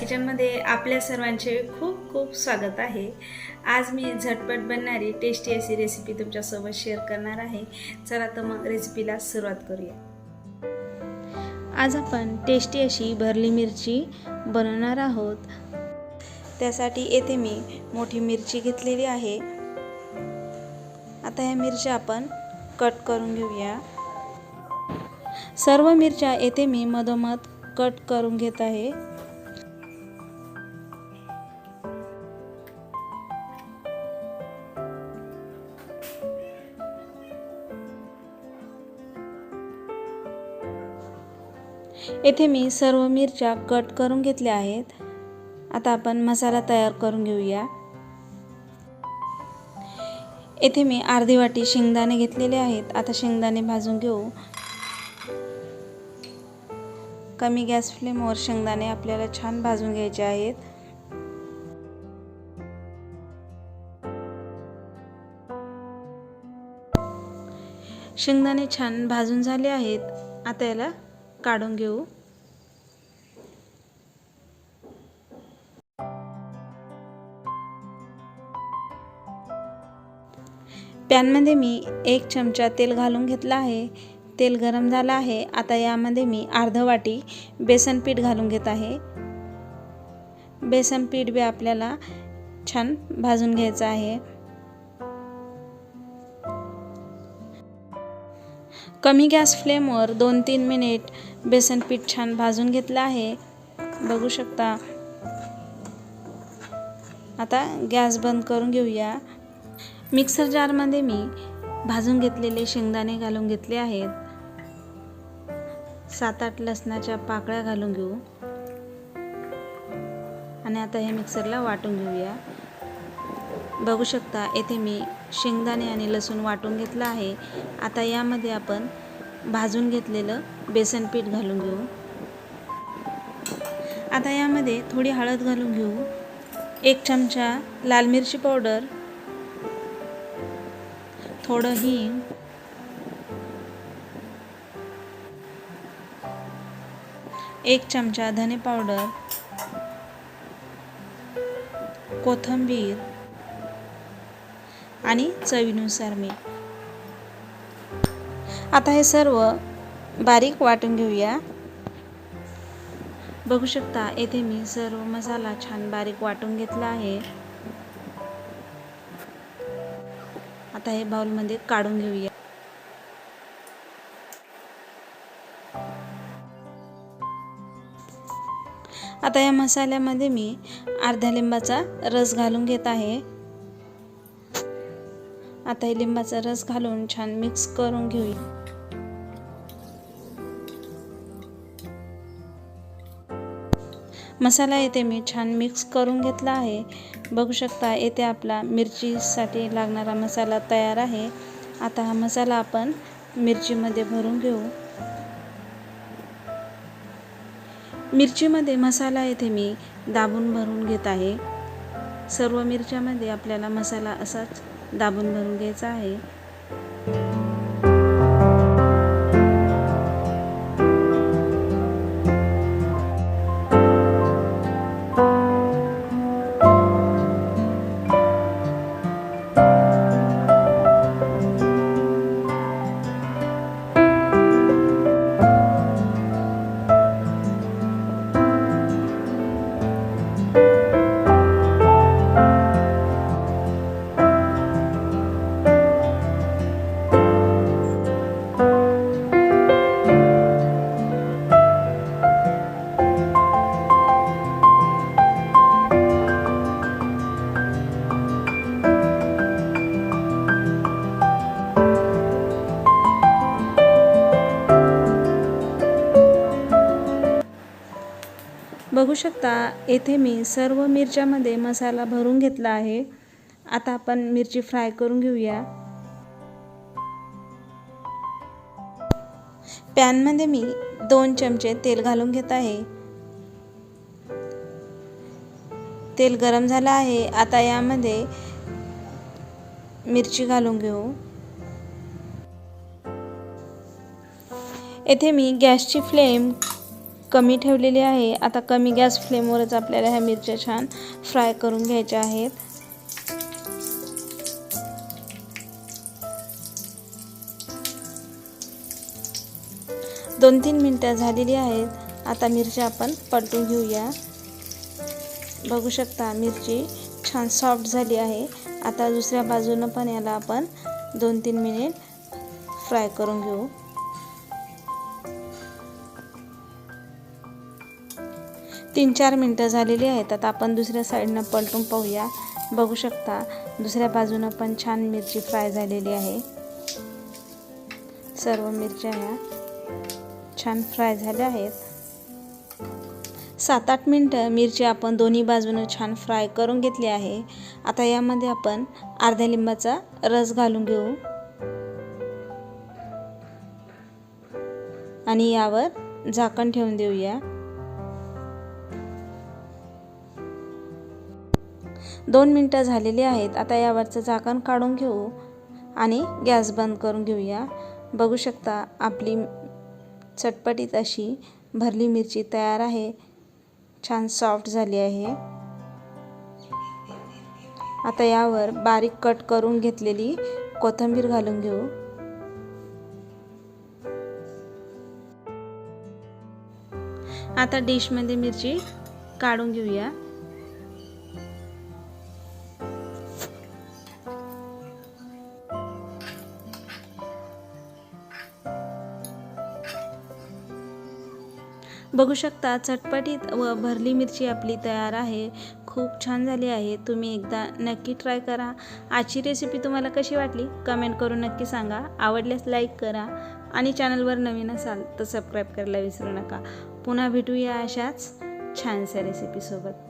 किचनमध्ये आपल्या सर्वांचे खूप खूप स्वागत आहे। आज मी झटपट बनणारी टेस्टी अशी रेसिपी तुमच्यासोबत शेअर करणार आहे। चला तर मग रेसिपीला सुरुवात करूया। आज आपण टेस्टी अशी भरली मिरची बनवणार आहोत। त्यासाठी येथे मी मोठी मिरची घेतलेली आहे। आता या मिरच्या आपण कट करून घेऊया। सर्व मिरच्या येथे मी मधोमध कट करून घेत आहे। येथे मी सर्व मिरच्या कट करून घेतल्या आहेत। आता आपण मसाला तयार करून घेऊया। येथे मी अर्धी वाटी शेंगदाणे घेतलेले आहेत। आता शेंगदाणे भाजून घेऊ। कमी गॅस फ्लेमवर शेंगदाणे आपल्याला छान भाजून घ्यायचे आहेत। शेंगदाणे छान भाजून झाले आहेत। आता याला काढून घेऊ। पॅनमध्ये मी 1 चमचा तेल घालून घेतला आहे। तेल गरम झालं आहे। आता यामध्ये मी अर्धा वाटी बेसन पीठ घालून घेत आहे। बेसन पीठ बी आपल्याला छान भाजून घ्यायचं आहे। कमी गॅस फ्लेमवर 2-3 मिनिट बेसन पीठ छान भाजून घेतलं आहे। बघू शकता। आता गॅस बंद करून घेऊया। मिक्सर जारमध्ये मी भाजून घेतलेले शेंगदाणे घालून घेतले आहेत। 7-8 लसणाच्या पाकळ्या घालून घेऊ आणि आता हे मिक्सरला वाटून घेऊया। बघू शकता येथे मी शेंगदाणे आणि लसूण वाटून घेतला आहे। आता यामध्ये आपण भाजून घेतलेलं बेसन पीठ घालून घेऊ। आता यामध्ये थोडी हळद घालून घेऊ। 1 चमचा लाल मिरची पावडर, थोडं हिंग, एक चमचा धने पावडर, कोथिंबीर आणि चवीनुसार मीठ। आता हे सर्व बारीक वाटून घेऊया। बघू शकता येथे मी सर्व मसाला छान बारीक वाटून घेतला आहे। आता हे बाउलमध्ये काढून घेऊया। आता या मसाल्यामध्ये मी अर्ध्या लिंबाचा रस घालून घेत आहे। आता हे लिंबाचा रस घालून छान मिक्स करून घेऊया। मसाला येथे मी छान मिक्स करून घेतला आहे। बघू शकता येथे आपला मिरचीसाठी लागणारा मसाला तयार आहे। आता हा मसाला आपण मिरचीमध्ये भरून घेऊ। मिरचीमध्ये मसाला येथे मी दाबून भरून घेत आहे। सर्व मिरच्यामध्ये आपल्याला मसाला असाच दाबून भरून घ्यायचा आहे। बघू शकता येथे मी सर्व मिरच्यामध्ये मसाला भरून घेतला आहे। आता आपण मिरची फ्राय करून घेऊया। पॅनमध्ये मी 2 चमचे तेल घालून घेत आहे। तेल गरम झालं आहे। आता यामध्ये मिरची घालून घेऊ। येथे मी गॅसची फ्लेम कमी ठेवलेली आहे. आता कमी गॅस फ्लेमवरच आपल्याला ह्या मिरच्या छान फ्राय करून घ्यायच्या आहेत. दोन 3 मिनिटं झालेली आहेत. आता मिरच्या आपण पलटून घेऊया. बघू शकता मिरची छान सॉफ्ट झाली आहे. आता दुसऱ्या बाजूनं पण याला आपण 2-3 मिनिट फ्राय करून घेऊ. तीन 4 मिनिटं झालेली आहेत. आता आपण दुसऱ्या साईडनं पलटून पाहूया. बघू शकता दुसऱ्या बाजूनं पण छान मिरची फ्राय झालेली आहे. सर्व मिरच्या ह्या छान फ्राय झाल्या आहेत. 7-8 मिनिटं मिरची आपण दोन्ही बाजूनं छान फ्राय करून घेतली आहे. आता यामध्ये आपण अर्ध्या लिंबाचा रस घालून घेऊ आणि यावर झाकण ठेवून देऊया. 2 मिनिटं झालेली आहेत. आता यावरचं झाकण काढून घेऊ आणि गॅस बंद करून घेऊया. बघू शकता आपली चटपटीत अशी भरली मिरची तयार आहे. छान सॉफ्ट झाली आहे. आता यावर बारीक कट करून घेतलेली कोथिंबीर घालून घेऊ. आता डिशमध्ये मिरची काढून घेऊया. बघू शकता चटपटीत व भरली मिरची आपली तयार आहे. खूप छान झाली आहे. तुम्ही एकदा नक्की ट्राय करा. आजची रेसिपी तुम्हाला कशी वाटली कमेंट करून नक्की सांगा. आवडल्यास लाईक करा आणि चॅनलवर नवीन असाल तर सबस्क्राईब करायला विसरू नका. पुन्हा भेटूया अशाच छानशा रेसिपीसोबत.